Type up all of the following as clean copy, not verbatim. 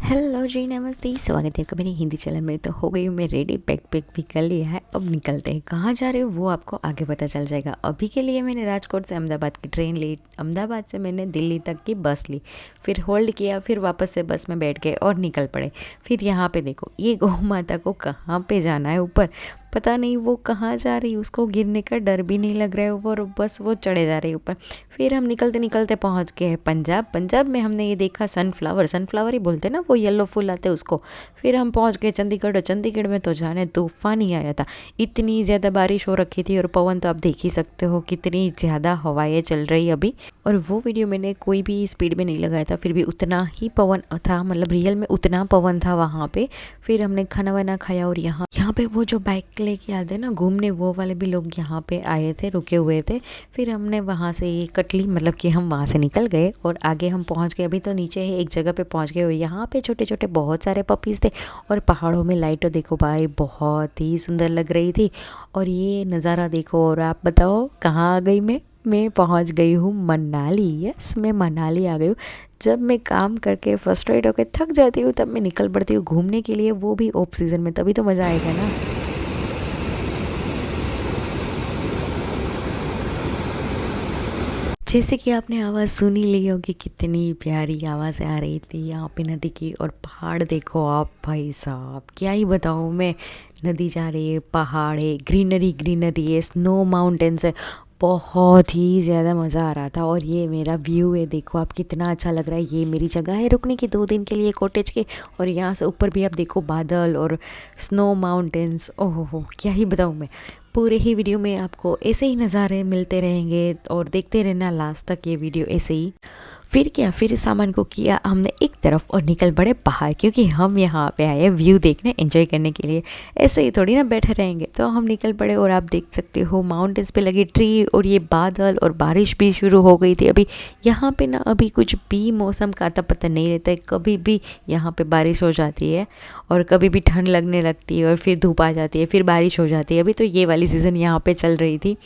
Hello जी, नमस्ते। स्वागत है आपका मेरे हिंदी चैनल में। तो हो गई हूँ मैं रेडी, बैग पैक भी कर लिया है। अब निकलते हैं। कहाँ जा रहे हो वो आपको आगे पता चल जाएगा। अभी के लिए मैंने राजकोट से अहमदाबाद की ट्रेन ली, अहमदाबाद से मैंने दिल्ली तक की बस ली, फिर होल्ड किया, फिर वापस से बस में बैठ गए और निकल पड़े। फिर यहाँ पे देखो, ये गौ माता को कहाँ पे जाना है ऊपर, पता नहीं वो कहाँ जा रही, उसको गिरने का डर भी नहीं लग रहा है ऊपर, बस वो चढ़े जा रही है ऊपर। फिर हम निकलते निकलते पहुँच गए पंजाब। पंजाब में हमने ये देखा सनफ्लावर, सनफ्लावर ही बोलते हैं ना, वो येलो फूल आते हैं उसको। फिर हम पहुँच गए चंडीगढ़, और चंडीगढ़ में तो जाने तूफान ही आया था। इतनी ज़्यादा बारिश हो रखी थी और पवन तो आप देख ही सकते हो कितनी ज़्यादा हवाएं चल रही अभी। और वो वीडियो मैंने कोई भी स्पीड में नहीं लगाया था, फिर भी उतना ही पवन था, मतलब रियल में उतना पवन था वहाँ पे। फिर हमने खाना वाना खाया और यहाँ यहाँ पे वो जो बाइक लेके आते हैं ना घूमने, वो वाले भी लोग यहाँ पे आए थे, रुके हुए थे। फिर हमने वहाँ से ये कटली, मतलब कि हम वहाँ से निकल गए और आगे हम पहुँच गए। अभी तो नीचे ही एक जगह पे पहुँच गए और यहाँ पे छोटे छोटे बहुत सारे पपीज़ थे। और पहाड़ों में लाइट देखो भाई, बहुत ही सुंदर लग रही थी। और ये नज़ारा देखो। और आप बताओ कहाँ आ गई मैं पहुंच गई हूँ मनाली। यस, मैं मनाली आ गई हूँ। जब मैं काम करके फ्रस्ट्रेट होकर थक जाती हूँ तब मैं निकल पड़ती हूँ घूमने के लिए, वो भी ऑफ सीज़न में, तभी तो मज़ा आएगा ना। जैसे कि आपने आवाज़ सुनी ली होगी, कितनी प्यारी आवाज़ आ रही थी यहाँ पे नदी की। और पहाड़ देखो आप भाई साहब, क्या ही बताऊँ मैं। नदी जा रही है, पहाड़ है, ग्रीनरी ग्रीनरी है, स्नो माउंटेन्स है। बहुत ही ज़्यादा मज़ा आ रहा था। और ये मेरा व्यू है, देखो आप, कितना अच्छा लग रहा है। ये मेरी जगह है रुकने की 2 दिन के लिए कॉटेज के। और यहाँ से ऊपर भी आप देखो बादल और स्नो माउंटेन्स। ओहो हो, क्या ही बताऊँ मैं। पूरे ही वीडियो में आपको ऐसे ही नज़ारे मिलते रहेंगे और देखते रहना लास्ट तक ये वीडियो ऐसे ही। फिर क्या, फिर सामान को किया हमने एक तरफ और निकल पड़े बाहर, क्योंकि हम यहाँ पे आए व्यू देखने, एंजॉय करने के लिए। ऐसे ही थोड़ी ना बैठे रहेंगे, तो हम निकल पड़े। और आप देख सकते हो माउंटेन्स पे लगे ट्री और ये बादल, और बारिश भी शुरू हो गई थी अभी। यहाँ पे ना अभी कुछ भी मौसम का आता पता नहीं रहता है, कभी भी यहाँ पे बारिश हो जाती है और कभी भी ठंड लगने लगती है और फिर धूप आ जाती है, फिर बारिश हो जाती है। अभी तो ये वाली सीज़न यहाँ पे चल रही थी।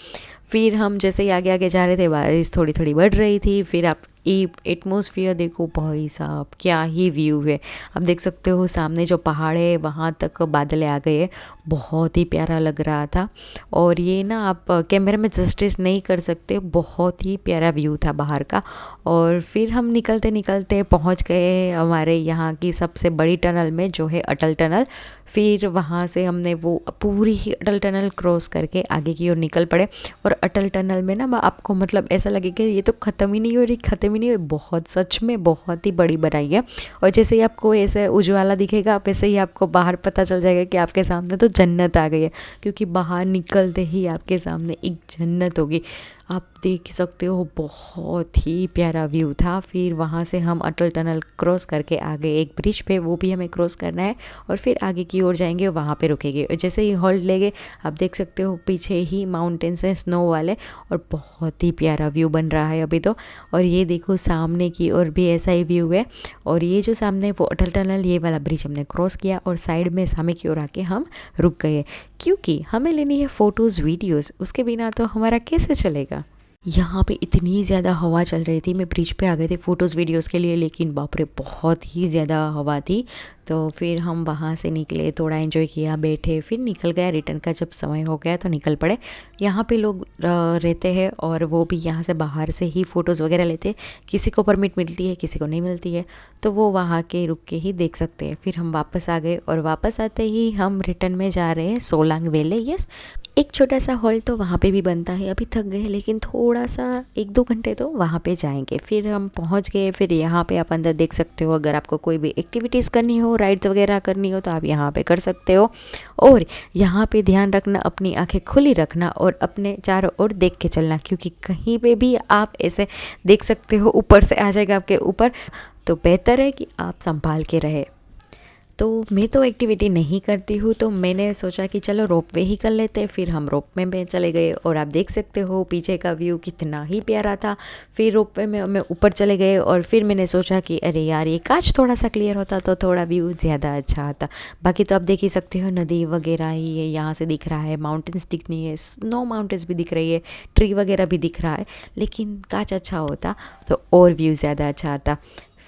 फिर हम जैसे ही आगे आगे जा रहे थे, बारिश थोड़ी थोड़ी बढ़ रही थी। फिर आप एटमॉस्फेयर देखो भाई साहब, क्या ही व्यू है। आप देख सकते हो सामने जो पहाड़ है वहाँ तक बादल आ गए, बहुत ही प्यारा लग रहा था। और ये ना आप कैमरे में जस्टिस नहीं कर सकते, बहुत ही प्यारा व्यू था बाहर का। और फिर हम निकलते निकलते पहुँच गए हमारे यहाँ की सबसे बड़ी टनल में, जो है अटल टनल। फिर वहाँ से हमने वो पूरी ही अटल टनल क्रॉस करके आगे की ओर निकल पड़े। और अटल टनल में ना आपको मतलब ऐसा लगेगा ये तो ख़त्म ही नहीं हो रही, ख़त्म ही नहीं हो रही। बहुत, सच में बहुत ही बड़ी बनाई है। और जैसे ही आपको ऐसे उजाला दिखेगा, आप ऐसे ही आपको बाहर पता चल जाएगा कि आपके सामने तो जन्नत आ गई है, क्योंकि बाहर निकलते ही आपके सामने एक जन्नत होगी। आप देख सकते हो, बहुत ही प्यारा व्यू था। फिर वहाँ से हम अटल टनल क्रॉस करके आ गए एक ब्रिज पे, वो भी हमें क्रॉस करना है। और फिर आगे की ओर जाएंगे, वहाँ पे रुकेंगे। और जैसे ही हॉल्ट लेंगे, आप देख सकते हो पीछे ही माउंटेन्स हैं स्नो वाले, और बहुत ही प्यारा व्यू बन रहा है अभी तो। और ये देखो सामने की ओर भी ऐसा ही व्यू है। और ये जो सामने वो अटल टनल, ये वाला ब्रिज हमने क्रॉस किया और साइड में सामने की ओर आके हम रुक गए, क्योंकि हमें लेनी है फ़ोटोज़ वीडियोज़, उसके बिना तो हमारा कैसे चलेगा। यहाँ पे इतनी ज़्यादा हवा चल रही थी, मैं ब्रिज पे आ गए थे फ़ोटोज़ वीडियोज़ के लिए, लेकिन बाप रे बहुत ही ज़्यादा हवा थी। तो फिर हम वहाँ से निकले, थोड़ा एंजॉय किया, बैठे, फिर निकल गया। रिटर्न का जब समय हो गया तो निकल पड़े। यहाँ पे लोग रहते हैं और वो भी यहाँ से बाहर से ही फ़ोटोज़ वगैरह लेते हैं। किसी को परमिट मिलती है, किसी को नहीं मिलती है, तो वो वहाँ के रुक के ही देख सकते हैं। फिर हम वापस आ गए और वापस आते ही हम रिटर्न में जा रहे हैं सोलांग वैली। यस, एक छोटा सा हॉल तो वहाँ पे भी बनता है। अभी थक गए, लेकिन थोड़ा सा 1-2 घंटे तो वहाँ पे जाएंगे। फिर हम पहुँच गए। फिर यहाँ पे आप अंदर देख सकते हो, अगर आपको कोई भी एक्टिविटीज़ करनी हो, राइड्स वगैरह करनी हो, तो आप यहाँ पे कर सकते हो। और यहाँ पे ध्यान रखना, अपनी आंखें खुली रखना और अपने चारों ओर देख के चलना, क्योंकि कहीं पे भी आप ऐसे देख सकते हो ऊपर से आ जाएगा आपके ऊपर, तो बेहतर है कि आप संभाल के रहे। तो मैं तो एक्टिविटी नहीं करती हूँ, तो मैंने सोचा कि चलो रोप वे ही कर लेते हैं। फिर हम रोप वे में चले गए और आप देख सकते हो पीछे का व्यू कितना ही प्यारा था। फिर रोप वे में हमें ऊपर चले गए और फिर मैंने सोचा कि अरे यार, ये कांच थोड़ा सा क्लियर होता तो थोड़ा व्यू ज़्यादा अच्छा आता। बाकी तो आप देख ही सकते हो, नदी वगैरह ही है, यहाँ से दिख रहा है, माउंटेन्स दिखनी है, स्नो माउंटेन्स भी दिख रही है, ट्री वगैरह भी दिख रहा है। लेकिन कांच अच्छा होता तो और व्यू ज़्यादा अच्छा आता।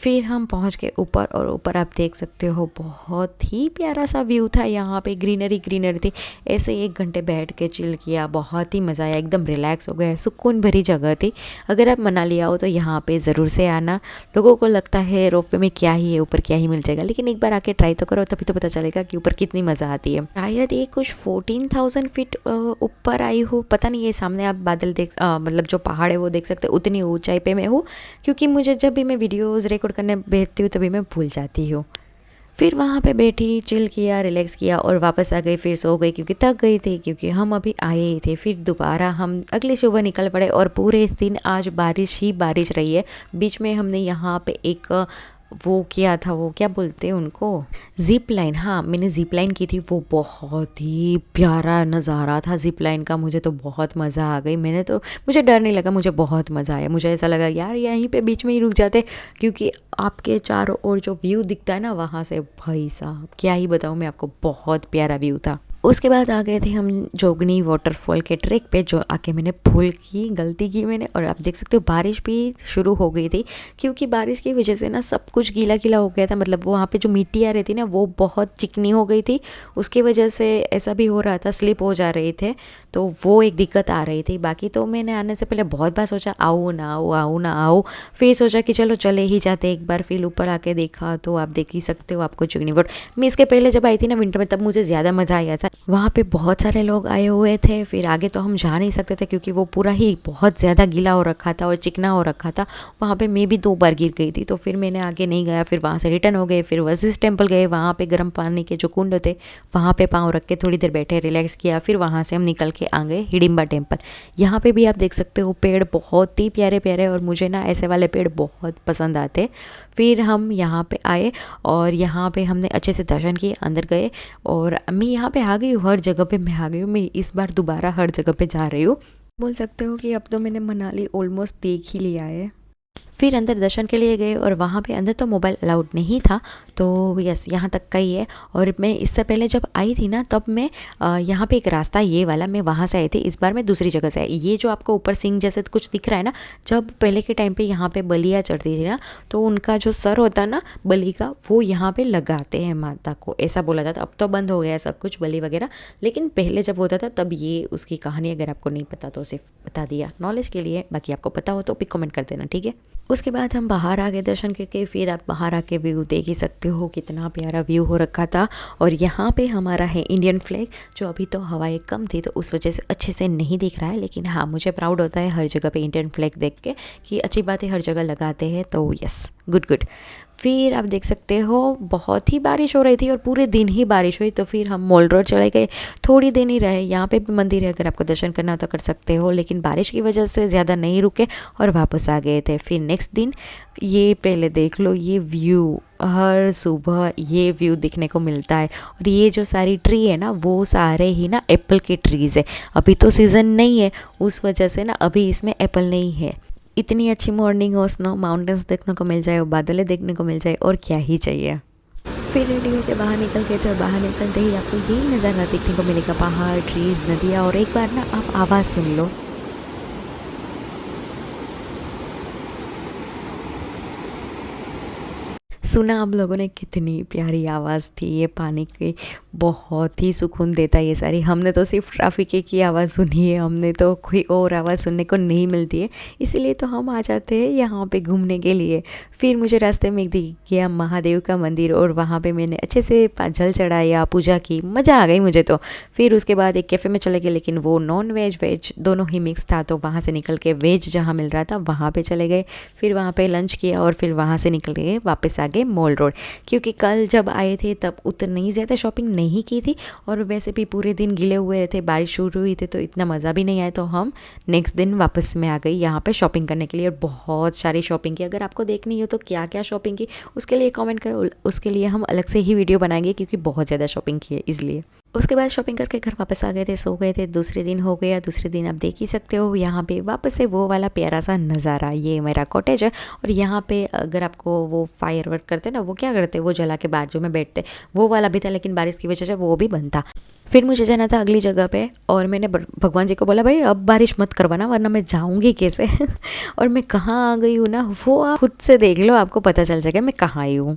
फिर हम पहुंच गए ऊपर, और ऊपर आप देख सकते हो बहुत ही प्यारा सा व्यू था। यहाँ पे ग्रीनरी ग्रीनरी थी। ऐसे 1 घंटे बैठ के चिल किया, बहुत ही मज़ा आया, एकदम रिलैक्स हो गया, सुकून भरी जगह थी। अगर आप मनाली आओ तो यहाँ पे ज़रूर से आना। लोगों को लगता है रोपवे में क्या ही है, ऊपर क्या ही मिल जाएगा, लेकिन एक बार आके ट्राई तो करो, तभी तो पता चलेगा कि ऊपर कितनी मज़ा आती है। शायद ये कुछ 14,000 फीट ऊपर आई हूँ, पता नहीं। ये सामने आप बादल देख मतलब जो पहाड़ है वो देख सकते हो, उतनी ऊंचाई पे मैं हूँ, क्योंकि मुझे जब भी मैं वीडियोज़ रिकॉर्ड करने बैठती हूँ तभी मैं भूल जाती हूँ। फिर वहाँ पे बैठी, चिल किया, रिलैक्स किया और वापस आ गई। फिर सो गई क्योंकि थक गई थी, क्योंकि हम अभी आए ही थे। फिर दोबारा हम अगली सुबह निकल पड़े और पूरे दिन आज बारिश ही बारिश रही है। बीच में हमने यहाँ पे एक वो किया था, वो क्या बोलते हैं उनको, जिप लाइन। हाँ, मैंने जिप लाइन की थी, वो बहुत ही प्यारा नज़ारा था जिप लाइन का। मुझे तो बहुत मज़ा आ गई। मुझे डर नहीं लगा, मुझे बहुत मज़ा आया। मुझे ऐसा लगा यार यहीं पे बीच में ही रुक जाते, क्योंकि आपके चारों ओर जो व्यू दिखता है ना वहाँ से, भाई साहब क्या ही बताऊँ मैं आपको, बहुत प्यारा व्यू था। उसके बाद आ गए थे हम जोगनी वाटरफॉल के ट्रैक पे, जो आके मैंने भूल की, गलती की मैंने। और आप देख सकते हो बारिश भी शुरू हो गई थी, क्योंकि बारिश की वजह से ना सब कुछ गीला गीला हो गया था। मतलब वहाँ पे जो मिट्टी आ रही थी ना वो बहुत चिकनी हो गई थी, उसकी वजह से ऐसा भी हो रहा था, स्लिप हो जा रहे थे, तो वो एक दिक्कत आ रही थी। बाकी तो मैंने आने से पहले बहुत बार सोचा आओ ना आओ, आओ ना आओ। फिर सोचा कि चलो चले ही जाते एक बार। फिर ऊपर आके देखा तो आप देख ही सकते हो आपको जोगनी वाटर। मैं इसके पहले जब आई थी ना विंटर में, तब मुझे ज़्यादा मज़ा आया था। वहाँ पे बहुत सारे लोग आए हुए थे। फिर आगे तो हम जा नहीं सकते थे, क्योंकि वो पूरा ही बहुत ज़्यादा गीला हो रखा था और चिकना हो रखा था। वहाँ पे मैं भी 2 बार गिर गई थी, तो फिर मैंने आगे नहीं गया। फिर वहाँ से रिटर्न हो गए। फिर वशिष्ठ टेम्पल गए, वहाँ पे गर्म पानी के जो कुंड थे वहाँ पे पाँव रख के थोड़ी देर बैठे, रिलैक्स किया। फिर वहाँ से हम निकल के आ गए हिडिंबा टेम्पल। यहाँ पे भी आप देख सकते हो पेड़ बहुत ही प्यारे प्यारे, और मुझे ना ऐसे वाले पेड़ बहुत पसंद आते। फिर हम यहाँ पे आए और यहाँ पे हमने अच्छे से दर्शन किए, अंदर गए। और मैं यहाँ पे आ गई हूँ, हर जगह पे मैं आ गई हूँ। मैं इस बार दोबारा हर जगह पे जा रही हूँ। बोल सकते हो कि अब तो मैंने मनाली ऑलमोस्ट देख ही लिया है। फिर अंदर दर्शन के लिए गए, और वहाँ पे अंदर तो मोबाइल अलाउड नहीं था, तो यस यहाँ तक का ही है। और मैं इससे पहले जब आई थी ना, तब मैं यहाँ पे एक रास्ता ये वाला, मैं वहाँ से आई थी। इस बार मैं दूसरी जगह से आई। ये जो आपको ऊपर सिंह जैसे कुछ दिख रहा है ना, जब पहले के टाइम पे यहाँ पे बलियाँ चढ़ती थी ना, तो उनका जो सर होता ना बलि का, वो यहाँ पे लगाते हैं माता को, ऐसा बोला जाता। अब तो बंद हो गया है सब कुछ, बलि वगैरह, लेकिन पहले जब होता था तब ये उसकी कहानी, अगर आपको नहीं पता तो सिर्फ बता दिया नॉलेज के लिए। बाकी आपको पता हो तो भी कमेंट कर देना, ठीक है। उसके बाद हम बाहर आ गए दर्शन करके। फिर आप बाहर आके व्यू देख ही सकते हो, कितना प्यारा व्यू हो रखा था। और यहाँ पे हमारा है इंडियन फ्लैग, जो अभी तो हवाएं कम थी तो उस वजह से अच्छे से नहीं दिख रहा है, लेकिन हाँ मुझे प्राउड होता है हर जगह पे इंडियन फ्लैग देख के, कि अच्छी बात है हर जगह लगाते हैं, तो यस गुड गुड। फिर आप देख सकते हो बहुत ही बारिश हो रही थी और पूरे दिन ही बारिश हुई, तो फिर हम मॉल रोड चले गए। थोड़ी देर ही रहे, यहाँ पे भी मंदिर है, अगर आपको दर्शन करना हो तो कर सकते हो, लेकिन बारिश की वजह से ज़्यादा नहीं रुके और वापस आ गए थे। फिर नेक्स्ट दिन ये पहले देख लो, ये व्यू हर सुबह ये व्यू दिखने को मिलता है। और ये जो सारी ट्री है ना, वो सारे ही ना एप्पल के ट्रीज़ है। अभी तो सीज़न नहीं है, उस वजह से ना अभी इसमें एप्पल नहीं है। इतनी अच्छी मॉर्निंग हो, स्नो माउंटेन्स देखने को मिल जाए और बादलें देखने को मिल जाए, और क्या ही चाहिए। फिर रेडी होकर बाहर निकल गए थे, और बाहर निकलते ही आपको यही नज़ारा देखने को मिलेगा, पहाड़, ट्रीज़, नदियाँ। और एक बार ना आप आवाज़ सुन लो। सुना आप लोगों ने, कितनी प्यारी आवाज़ थी ये पानी की, बहुत ही सुकून देता है ये सारी। हमने तो सिर्फ ट्रैफिक की आवाज़ सुनी है, हमने तो कोई और आवाज़ सुनने को नहीं मिलती है, इसीलिए तो हम आ जाते हैं यहाँ पे घूमने के लिए। फिर मुझे रास्ते में दिख गया महादेव का मंदिर, और वहाँ पे मैंने अच्छे से जल चढ़ाया, पूजा की, मज़ा आ गई मुझे तो। फिर उसके बाद एक कैफ़े में चले गए, लेकिन वो नॉन वेज वेज दोनों ही मिक्स था, तो वहाँ से निकल के वेज जहाँ मिल रहा था वहाँ पे चले गए। फिर वहाँ पे लंच किया और फिर वहाँ से निकल गए वापस आ गए मॉल रोड, क्योंकि कल जब आए थे तब उतनी ज़्यादा शॉपिंग नहीं की थी, और वैसे भी पूरे दिन गिले हुए थे, बारिश शुरू हुई थी, तो इतना मज़ा भी नहीं आया। तो हम नेक्स्ट दिन वापस में आ गई यहाँ पे शॉपिंग करने के लिए, और बहुत सारी शॉपिंग की। अगर आपको देखनी हो तो क्या क्या शॉपिंग की उसके लिए कमेंट करो, उसके लिए हम अलग से ही वीडियो बनाएंगे, क्योंकि बहुत ज़्यादा शॉपिंग की है इसलिए। उसके बाद शॉपिंग करके घर वापस आ गए थे, सो गए थे। दूसरे दिन हो गया। दूसरे दिन आप देख ही सकते हो यहाँ पे वापस से वो वाला प्यारा सा नज़ारा। ये मेरा कॉटेज है और यहाँ पे अगर आपको वो फायर वर्क करते ना, वो क्या करते, वो जला के बाजू में बैठते, वो वाला भी था, लेकिन बारिश की वजह से वो भी बंद था। फिर मुझे जाना था अगली जगह पे और मैंने भगवान जी को बोला, भाई अब बारिश मत करवाना वरना मैं जाऊँगी कैसे। और मैं कहाँ आ गई हूँ ना, वो आप खुद से देख लो, आपको पता चल जाएगा मैं कहाँ आई हूँ।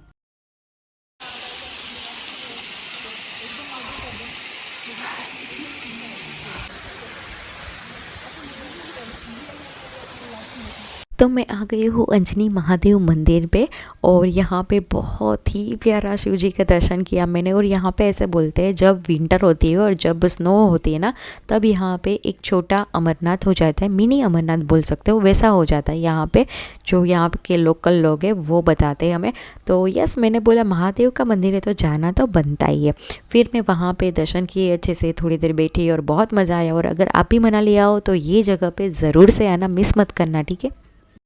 तो मैं आ गई हूँ अंजनी महादेव मंदिर पे और यहाँ पे बहुत ही प्यारा शिव जी का दर्शन किया मैंने। और यहाँ पे ऐसे बोलते हैं जब विंटर होती है और जब स्नो होती है ना, तब यहाँ पे एक छोटा अमरनाथ हो जाता है, मिनी अमरनाथ बोल सकते हो, वैसा हो जाता है यहाँ पे। जो यहाँ के लोकल लोग हैं वो बताते हैं हमें। तो यस, मैंने बोला महादेव का मंदिर है तो जाना तो बनता ही है। फिर मैं वहाँ पे दर्शन किए अच्छे से, थोड़ी देर बैठी और बहुत मज़ा आया। और अगर आप भी मनाली आओ तो ये जगह पे ज़रूर से आना, मिस मत करना, ठीक है।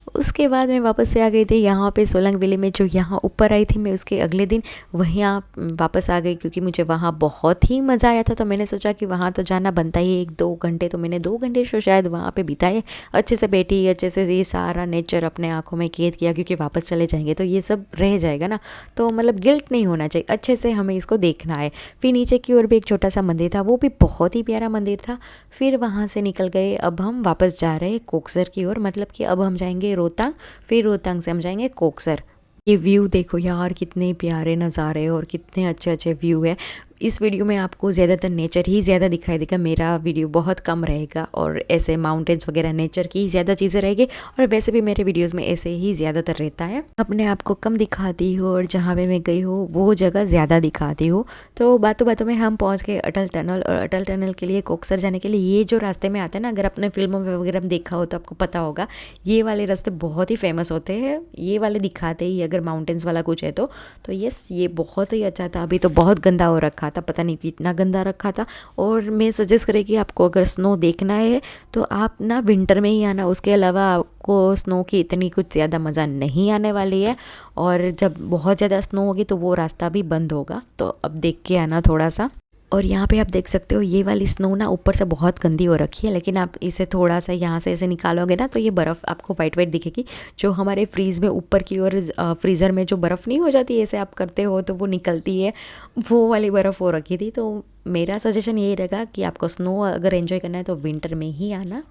उसके बाद मैं वापस से आ गई थी यहाँ पे सोलंग वैली में। जो यहाँ ऊपर आई थी मैं उसके अगले दिन वहीं वापस आ गई क्योंकि मुझे वहाँ बहुत ही मज़ा आया था। तो मैंने सोचा कि वहाँ तो जाना बनता ही, 1-2 घंटे तो मैंने 2 घंटे तो शायद वहाँ पे बिताए। अच्छे से बैठी, अच्छे से ये सारा नेचर अपने आँखों में कैद किया क्योंकि वापस चले जाएंगे तो ये सब रह जाएगा ना। तो मतलब गिल्ट नहीं होना चाहिए, अच्छे से हमें इसको देखना है। फिर नीचे की ओर भी एक छोटा सा मंदिर था, वो भी बहुत ही प्यारा मंदिर था। फिर वहाँ से निकल गए। अब हम वापस जा रहे हैं कोकसर की ओर, मतलब कि अब हम जाएंगे रोहतांग, फिर रोहतांग से हम जाएंगे कोकसर। ये व्यू देखो यार, कितने प्यारे नज़ारे और कितने अच्छे अच्छे व्यू है। इस वीडियो में आपको ज़्यादातर नेचर ही ज़्यादा दिखाई देगा, मेरा वीडियो बहुत कम रहेगा और ऐसे माउंटेन्स वगैरह नेचर की ज़्यादा चीज़ें रहेगी। और वैसे भी मेरे वीडियोस में ऐसे ही ज़्यादातर रहता है, अपने आप को कम दिखाती हूँ और जहाँ पे मैं गई हूँ वो जगह ज़्यादा दिखाती हूँ। तो बातों बातों में हम पहुँच गए अटल टनल। और अटल टनल के लिए कोकसर जाने के लिए ये जो रास्ते में आते हैं ना, अगर अपने फिल्मों में वगैरह देखा हो तो आपको पता होगा, ये वाले रास्ते बहुत ही फेमस होते हैं। ये वाले दिखाते ही अगर माउंटेन्स वाला कुछ है तो यस, ये बहुत ही अच्छा था। अभी तो बहुत गंदा हो रखा था, पता नहीं कितना गंदा रखा था। और मैं सजेस्ट करें आपको अगर स्नो देखना है तो आप ना विंटर में ही आना, उसके अलावा आपको स्नो की इतनी कुछ ज़्यादा मज़ा नहीं आने वाली है। और जब बहुत ज़्यादा स्नो होगी तो वो रास्ता भी बंद होगा, तो अब देख के आना थोड़ा सा। और यहाँ पे आप देख सकते हो ये वाली स्नो ना ऊपर से बहुत गंदी हो रखी है, लेकिन आप इसे थोड़ा सा यहाँ से ऐसे निकालोगे ना तो ये बर्फ़ आपको वाइट वाइट दिखेगी। जो हमारे फ्रीज़ में ऊपर की ओर फ्रीज़र में जो बर्फ़ नहीं हो जाती, ऐसे आप करते हो तो वो निकलती है, वो वाली बर्फ़ हो रखी थी। तो मेरा सजेशन यही रहेगा कि आपको स्नो अगर एंजॉय करना है तो विंटर में ही आना।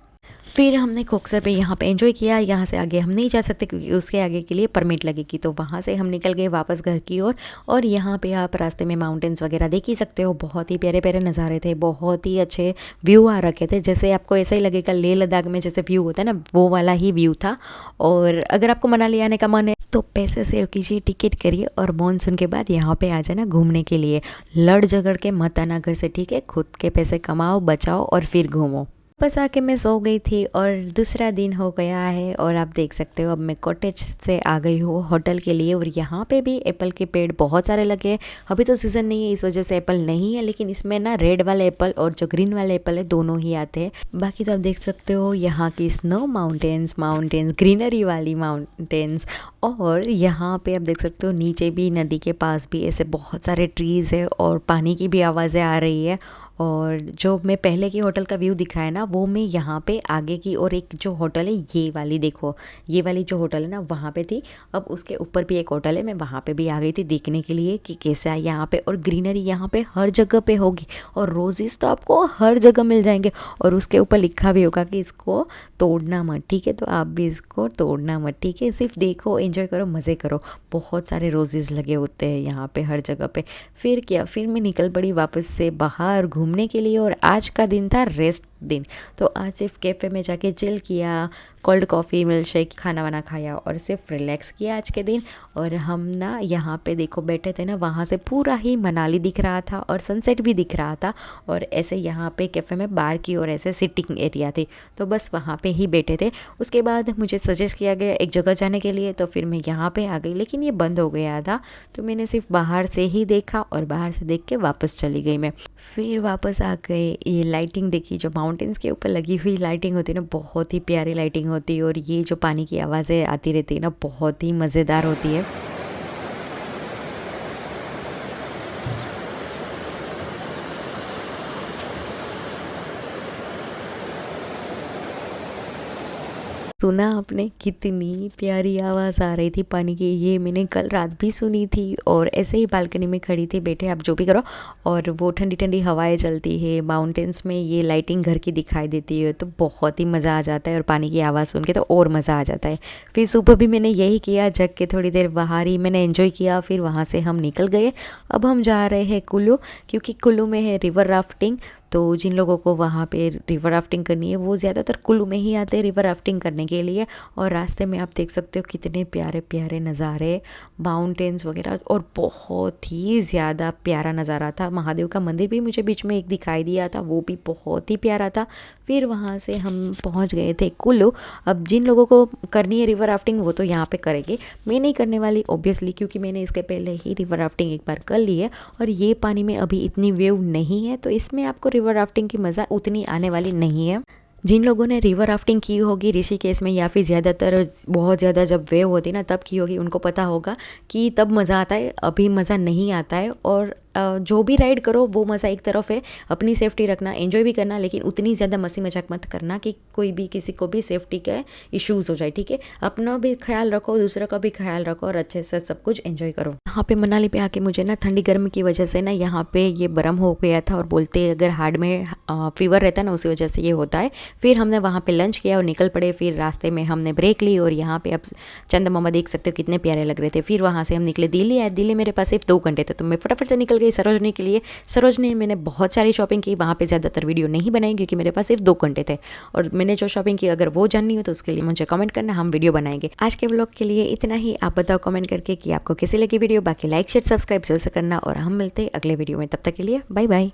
फिर हमने कोकसर पे यहाँ पे एंजॉय किया। यहाँ से आगे हम नहीं जा सकते क्योंकि उसके आगे के लिए परमिट लगेगी। तो वहाँ से हम निकल गए वापस घर की ओर। और यहाँ पे आप रास्ते में माउंटेन्स वगैरह देख ही सकते हो, बहुत ही प्यारे प्यारे नज़ारे थे, बहुत ही अच्छे व्यू आ रखे थे। जैसे आपको ऐसा ही लगेगा लेह लद्दाख में जैसे व्यू होता है ना, वो वाला ही व्यू था। और अगर आपको मनाली आने का मन है तो पैसे सेव कीजिए, टिकट करिए और मानसून के बाद यहाँ पे आ जाना घूमने के लिए। लड़ झगड़ के मत आना घर से, ठीक है। खुद के पैसे कमाओ, बचाओ और फिर घूमो। बस आके मैं सो गई थी और दूसरा दिन हो गया है। और आप देख सकते हो अब मैं कॉटेज से आ गई हूँ होटल के लिए। और यहाँ पे भी एप्पल के पेड़ बहुत सारे लगे हैं। अभी तो सीज़न नहीं है इस वजह से एप्पल नहीं है, लेकिन इसमें ना रेड वाले एप्पल और जो ग्रीन वाले एप्पल है दोनों ही आते हैं। बाकी तो आप देख सकते हो यहाँ की स्नो माउंटेन्स, ग्रीनरी वाली माउंटेन्स। और यहाँ पे आप देख सकते हो नीचे भी नदी के पास भी ऐसे बहुत सारे ट्रीज़ है और पानी की भी आवाज़ें आ रही है। और जो मैं पहले की होटल का व्यू दिखाया ना, वो मैं यहाँ पे आगे की और एक जो होटल है ये वाली देखो, ये वाली जो होटल है ना वहाँ पे थी। अब उसके ऊपर भी एक होटल है, मैं वहाँ पे भी आ गई थी देखने के लिए कि कैसा है यहाँ पे। और ग्रीनरी यहाँ पे हर जगह पे होगी और रोजेस तो आपको हर जगह मिल जाएंगे। और उसके ऊपर लिखा भी होगा कि इसको तोड़ना मत, ठीक है। तो आप भी इसको तोड़ना मत, ठीक है। सिर्फ देखो, एंजॉय करो, मज़े करो। बहुत सारे रोजेस लगे होते हैं यहाँ पे हर जगह पे। फिर क्या, फिर मैं निकल पड़ी वापस से बाहर घूमने के लिए। और आज का दिन था रेस्ट दिन। तो आज सिर्फ कैफ़े में जाके चिल किया, कोल्ड कॉफ़ी, मिल्क शेक, खाना वाना खाया और सिर्फ रिलैक्स किया आज के दिन। और हम ना यहाँ पे देखो बैठे थे ना, वहाँ से पूरा ही मनाली दिख रहा था और सनसेट भी दिख रहा था। और ऐसे यहाँ पे कैफ़े में बाहर की और ऐसे सिटिंग एरिया थी, तो बस वहाँ पे ही बैठे थे। उसके बाद मुझे सजेस्ट किया गया एक जगह जाने के लिए, तो फिर मैं यहाँ पे आ गई, लेकिन ये बंद हो गया था। तो मैंने सिर्फ बाहर से ही देखा और बाहर से देख के वापस चली गई मैं। फिर वापस आ गए, ये लाइटिंग देखी जो माउंटेन्स के ऊपर लगी हुई लाइटिंग होती है ना, बहुत ही प्यारी लाइटिंग होती है। और ये जो पानी की आवाज़ें आती रहती है ना, बहुत ही मज़ेदार होती है। सुना आपने कितनी प्यारी आवाज़ आ रही थी पानी की। ये मैंने कल रात भी सुनी थी और ऐसे ही बालकनी में खड़ी थी, बैठे आप जो भी करो, और वो ठंडी ठंडी हवाएं चलती है, माउंटेन्स में ये लाइटिंग घर की दिखाई देती है, तो बहुत ही मज़ा आ जाता है। और पानी की आवाज़ सुन के तो और मज़ा आ जाता है। फिर सुबह भी मैंने यही किया, जग के थोड़ी देर बाहर ही मैंने एंजॉय किया। फिर वहाँ से हम निकल गए। अब हम जा रहे हैं कुल्लू, क्योंकि कुल्लू में है रिवर राफ्टिंग। तो जिन लोगों को वहाँ पे रिवर राफ्टिंग करनी है वो ज़्यादातर कुल्लू में ही आते हैं रिवर राफ्टिंग करने के लिए। और रास्ते में आप देख सकते हो कितने प्यारे प्यारे नज़ारे, माउंटेन्स वगैरह, और बहुत ही ज़्यादा प्यारा नज़ारा था। महादेव का मंदिर भी मुझे बीच में एक दिखाई दिया था, वो भी बहुत ही प्यारा था। फिर वहाँ से हम पहुँच गए थे कुल्लू। अब जिन लोगों को करनी है रिवर राफ्टिंग वो तो यहाँ पे करेंगे, मैं नहीं करने वाली ऑब्वियसली, क्योंकि मैंने इसके पहले ही रिवर राफ्टिंग एक बार कर ली है। और ये पानी में अभी इतनी वेव नहीं है, तो इसमें आपको रिवर राफ्टिंग की मज़ा उतनी आने वाली नहीं है। जिन लोगों ने रिवर राफ्टिंग की होगी ऋषिकेश में, या फिर ज़्यादातर बहुत ज़्यादा जब वेव होती है ना तब की होगी, उनको पता होगा कि तब मज़ा आता है, अभी मज़ा नहीं आता है। और जो भी राइड करो वो मज़ा एक तरफ है, अपनी सेफ्टी रखना, एंजॉय भी करना, लेकिन उतनी ज़्यादा मस्ती मजाक मत करना कि कोई भी किसी को भी सेफ्टी का इश्यूज़ हो जाए, ठीक है। अपना भी ख्याल रखो, दूसरों का भी ख्याल रखो, और अच्छे से सब कुछ एंजॉय करो। यहाँ पे मनाली पे आके मुझे ना ठंडी गर्म की वजह से ना यहाँ पे ये बर्म हो गया था, और बोलते अगर हार्ट में फीवर रहता है ना उसी वजह से ये होता है। फिर हमने वहाँ पे लंच किया और निकल पड़े। फिर रास्ते में हमने ब्रेक ली, और यहाँ पे अब चंदा मामा देख सकते हो कितने प्यारे लग रहे थे। फिर वहाँ से हम निकले दिल्ली आए। दिल्ली मेरे पास सिर्फ 2 घंटे थे, तो मैं फटाफट से निकल गई सरोजनी के लिए। सरोजनी मैंने बहुत सारी शॉपिंग की, वहाँ पे ज़्यादातर वीडियो नहीं बनाई क्योंकि मेरे पास सिर्फ 2 घंटे थे। और मैंने जो शॉपिंग की अगर वो जाननी हो तो उसके लिए मुझे कमेंट करना, हम वीडियो बनाएंगे। आज के व्लॉग के लिए इतना ही। आप बताओ कमेंट करके कि आपको कैसी लगी वीडियो। बाकी लाइक शेयर सब्सक्राइब जरूर से करना, और हम मिलते हैं अगले वीडियो में। तब तक के लिए बाय बाय।